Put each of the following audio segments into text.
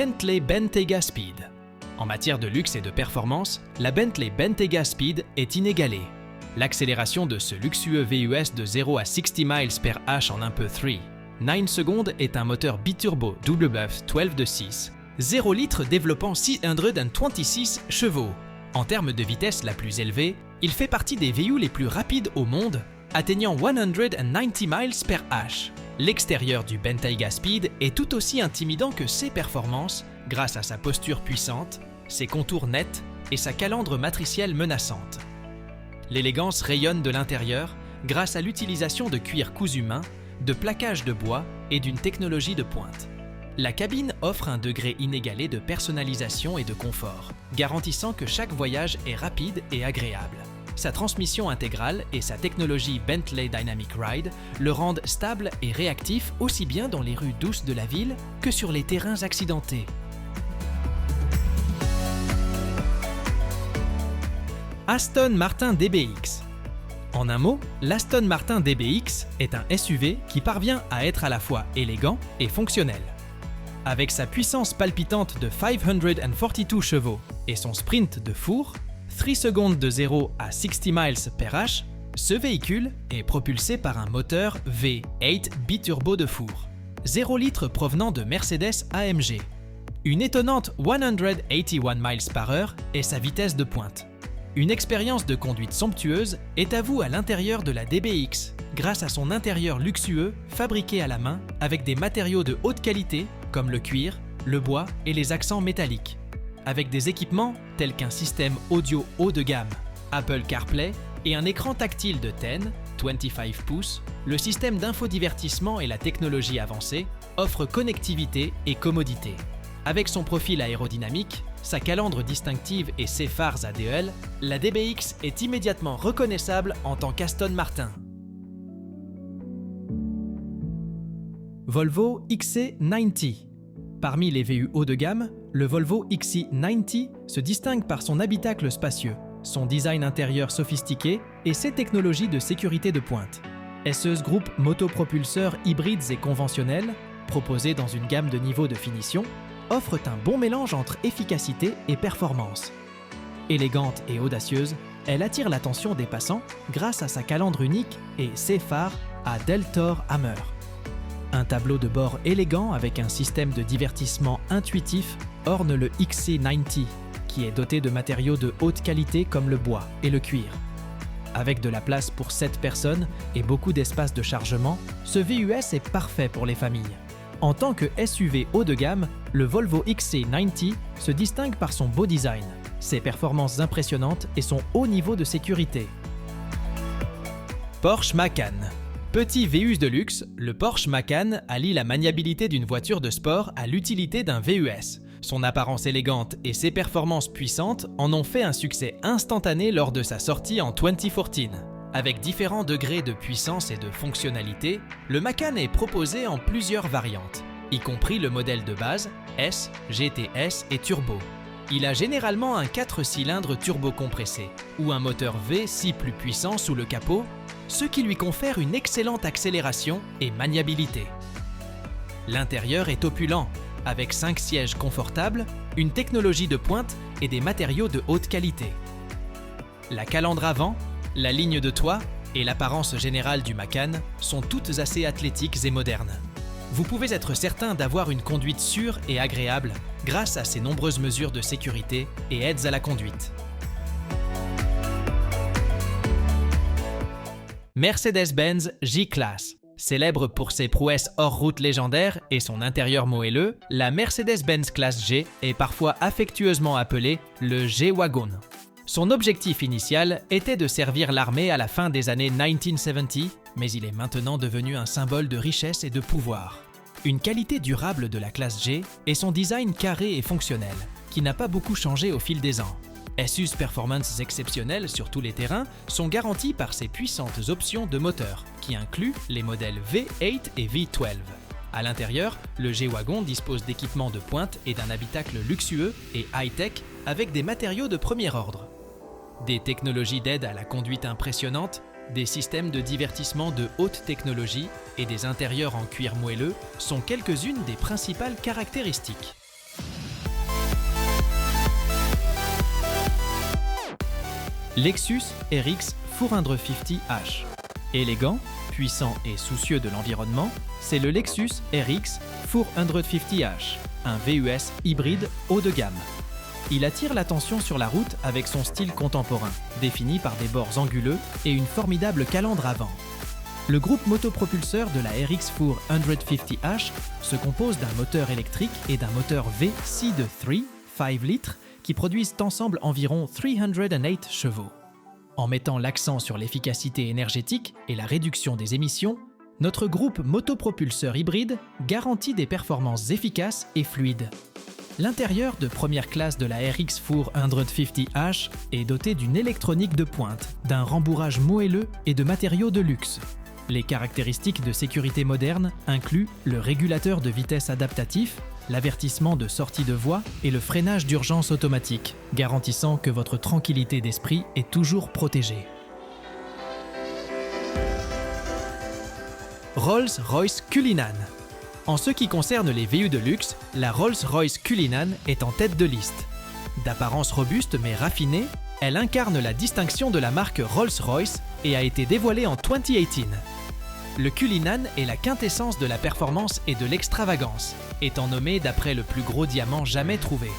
Bentley Bentayga Speed. En matière de luxe et de performance, la Bentley Bentayga Speed est inégalée. L'accélération de ce luxueux VUS de 0 à 60 miles per h en un peu 3. 9 secondes est un moteur biturbo double buff 12 de 6, 0 litres développant 626 chevaux. En termes de vitesse la plus élevée, il fait partie des VU les plus rapides au monde, atteignant 190 miles per h. L'extérieur du Bentayga Speed est tout aussi intimidant que ses performances grâce à sa posture puissante, ses contours nets et sa calandre matricielle menaçante. L'élégance rayonne de l'intérieur grâce à l'utilisation de cuir cousu main, de plaquage de bois et d'une technologie de pointe. La cabine offre un degré inégalé de personnalisation et de confort, garantissant que chaque voyage est rapide et agréable. Sa transmission intégrale et sa technologie Bentley Dynamic Ride le rendent stable et réactif aussi bien dans les rues douces de la ville que sur les terrains accidentés. Aston Martin DBX. En un mot, l'Aston Martin DBX est un SUV qui parvient à être à la fois élégant et fonctionnel. Avec sa puissance palpitante de 542 chevaux et son sprint de four, 3 secondes de 0 à 60 miles per h, ce véhicule est propulsé par un moteur V8 biturbo de four, 0 litres provenant de Mercedes AMG. Une étonnante 181 miles par heure est sa vitesse de pointe. Une expérience de conduite somptueuse est à vous à l'intérieur de la DBX, grâce à son intérieur luxueux fabriqué à la main avec des matériaux de haute qualité comme le cuir, le bois et les accents métalliques. Avec des équipements tels qu'un système audio haut de gamme, Apple CarPlay et un écran tactile de 25 pouces, le système d'infodivertissement et la technologie avancée offrent connectivité et commodité. Avec son profil aérodynamique, sa calandre distinctive et ses phares ADEL, la DBX est immédiatement reconnaissable en tant qu'Aston Martin. Volvo XC90. Parmi les VU haut de gamme, le Volvo XC90 se distingue par son habitacle spacieux, son design intérieur sophistiqué et ses technologies de sécurité de pointe. SES Group motopropulseurs hybrides et conventionnels, proposés dans une gamme de niveaux de finition, offrent un bon mélange entre efficacité et performance. Élégante et audacieuse, elle attire l'attention des passants grâce à sa calandre unique et ses phares à Deltor Hammer. Un tableau de bord élégant avec un système de divertissement intuitif orne le XC90, qui est doté de matériaux de haute qualité comme le bois et le cuir. Avec de la place pour 7 personnes et beaucoup d'espace de chargement, ce VUS est parfait pour les familles. En tant que SUV haut de gamme, le Volvo XC90 se distingue par son beau design, ses performances impressionnantes et son haut niveau de sécurité. Porsche Macan. Petit VUS de luxe, le Porsche Macan allie la maniabilité d'une voiture de sport à l'utilité d'un VUS. Son apparence élégante et ses performances puissantes en ont fait un succès instantané lors de sa sortie en 2014. Avec différents degrés de puissance et de fonctionnalité, le Macan est proposé en plusieurs variantes, y compris le modèle de base, S, GTS et Turbo. Il a généralement un 4 cylindres turbo-compressé ou un moteur V6 plus puissant sous le capot, ce qui lui confère une excellente accélération et maniabilité. L'intérieur est opulent, avec 5 sièges confortables, une technologie de pointe et des matériaux de haute qualité. La calandre avant, la ligne de toit et l'apparence générale du Macan sont toutes assez athlétiques et modernes. Vous pouvez être certain d'avoir une conduite sûre et agréable grâce à ses nombreuses mesures de sécurité et aides à la conduite. Mercedes-Benz J-Class. Célèbre pour ses prouesses hors route légendaires et son intérieur moelleux, la Mercedes-Benz Classe G est parfois affectueusement appelée le G-Wagon. Son objectif initial était de servir l'armée à la fin des années 1970, mais il est maintenant devenu un symbole de richesse et de pouvoir. Une qualité durable de la classe G est son design carré et fonctionnel, qui n'a pas beaucoup changé au fil des ans. SU's performances exceptionnelles sur tous les terrains sont garanties par ses puissantes options de moteur, qui incluent les modèles V8 et V12. À l'intérieur, le G-Wagon dispose d'équipements de pointe et d'un habitacle luxueux et high-tech avec des matériaux de premier ordre. Des technologies d'aide à la conduite impressionnantes, des systèmes de divertissement de haute technologie et des intérieurs en cuir moelleux sont quelques-unes des principales caractéristiques. Lexus RX 450h. Élégant, puissant et soucieux de l'environnement, c'est le Lexus RX 450h, un VUS hybride haut de gamme. Il attire l'attention sur la route avec son style contemporain, défini par des bords anguleux et une formidable calandre avant. Le groupe motopropulseur de la RX 450h se compose d'un moteur électrique et d'un moteur V6 de 5 litres qui produisent ensemble environ 308 chevaux. En mettant l'accent sur l'efficacité énergétique et la réduction des émissions, notre groupe motopropulseur hybride garantit des performances efficaces et fluides. L'intérieur de première classe de la RX 450h est doté d'une électronique de pointe, d'un rembourrage moelleux et de matériaux de luxe. Les caractéristiques de sécurité modernes incluent le régulateur de vitesse adaptatif, l'avertissement de sortie de voie et le freinage d'urgence automatique, garantissant que votre tranquillité d'esprit est toujours protégée. Rolls-Royce Cullinan. En ce qui concerne les VU de luxe, la Rolls-Royce Cullinan est en tête de liste. D'apparence robuste mais raffinée, elle incarne la distinction de la marque Rolls-Royce et a été dévoilée en 2018. Le Cullinan est la quintessence de la performance et de l'extravagance, étant nommé d'après le plus gros diamant jamais trouvé.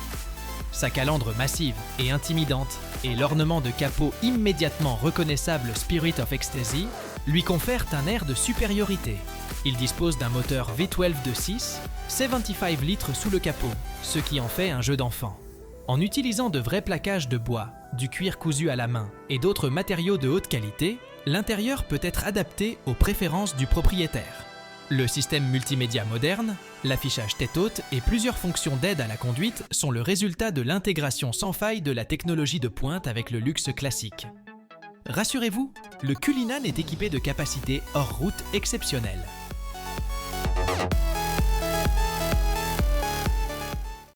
Sa calandre massive et intimidante et l'ornement de capot immédiatement reconnaissable Spirit of Ecstasy lui confèrent un air de supériorité. Il dispose d'un moteur V12 de 6, 75 litres sous le capot, ce qui en fait un jeu d'enfant. En utilisant de vrais plaquages de bois, du cuir cousu à la main et d'autres matériaux de haute qualité, l'intérieur peut être adapté aux préférences du propriétaire. Le système multimédia moderne, l'affichage tête-haute et plusieurs fonctions d'aide à la conduite sont le résultat de l'intégration sans faille de la technologie de pointe avec le luxe classique. Rassurez-vous, le Cullinan est équipé de capacités hors route exceptionnelles.